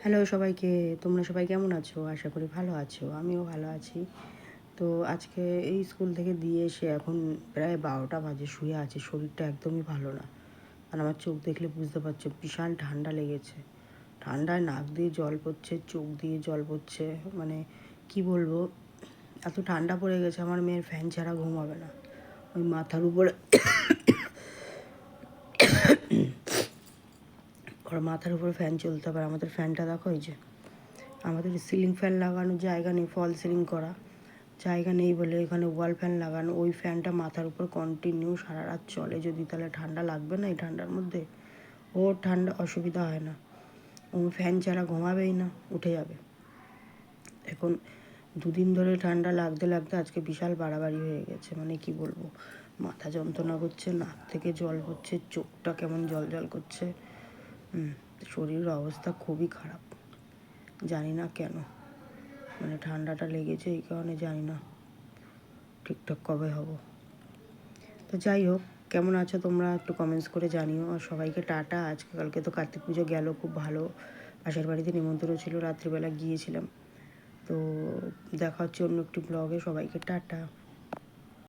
Hello সবাইকে, তোমরা সবাই কেমন আছো? আশা করি ভালো আছো। আমিও ভালো আছি। তো আজকে এই স্কুল থেকে দিয়ে এসে এখন প্রায় 12টা বাজে, শুয়ে আছি। শরীরটা একদমই ভালো না। আর আমার চোখ দেখলে বুঝতে পারছো বিশাল ঠান্ডা লেগেছে। ঠান্ডায় নাক দিয়ে জল পড়ছে, চোখ দিয়ে জল পড়ছে। মানে কি বলবো, এত ঠান্ডা পড়ে গেছে আমার মেয়ের ফ্যান ছাড়া ঘুম হবে না। ওই মাথার উপরে ওর মাথার উপরে ফ্যান চলতে হবে। আমাদের ফ্যানটা দেখো, এই যে আমাদের সিলিং ফ্যান লাগানোর জায়গা নেই, ফল সিলিং করা জায়গা নেই বলে এখানে ওয়াল ফ্যান লাগানো। ওই ফ্যানটা মাথার উপর কন্টিনিউ সারা রাত চলে। যদি তাহলে ঠান্ডা লাগবে না এই ঠান্ডার মধ্যে? ওর ঠান্ডা অসুবিধা হয় না, ও ফ্যান ছাড়া ঘুমাবেই না, উঠে যাবে। এখন দুদিন ধরে ঠান্ডা লাগতে লাগতে আজকে বিশাল বাড়াবাড়ি হয়ে গেছে। মানে কি বলবো, মাথা যন্ত্রণা করছে, নাক থেকে জল পড়ছে, চোখটা কেমন জল জল করছে। শরীরের অবস্থা খুবই খারাপ। জানি না কেন, মানে ঠান্ডাটা লেগেছে এই কারণে, জানি না ঠিকঠাক কবে হব। তো যাই হোক, কেমন আছো তোমরা একটু কমেন্টস করে জানিও। আর সবাইকে টাটা। কালকে তো কার্তিক পুজো গেল খুব ভালো। পাশের বাড়িতে নিমন্ত্রণ ছিল, রাত্রিবেলা গিয়েছিলাম। তো দেখা হচ্ছে অন্য একটি ব্লগে। সবাইকে টাটা।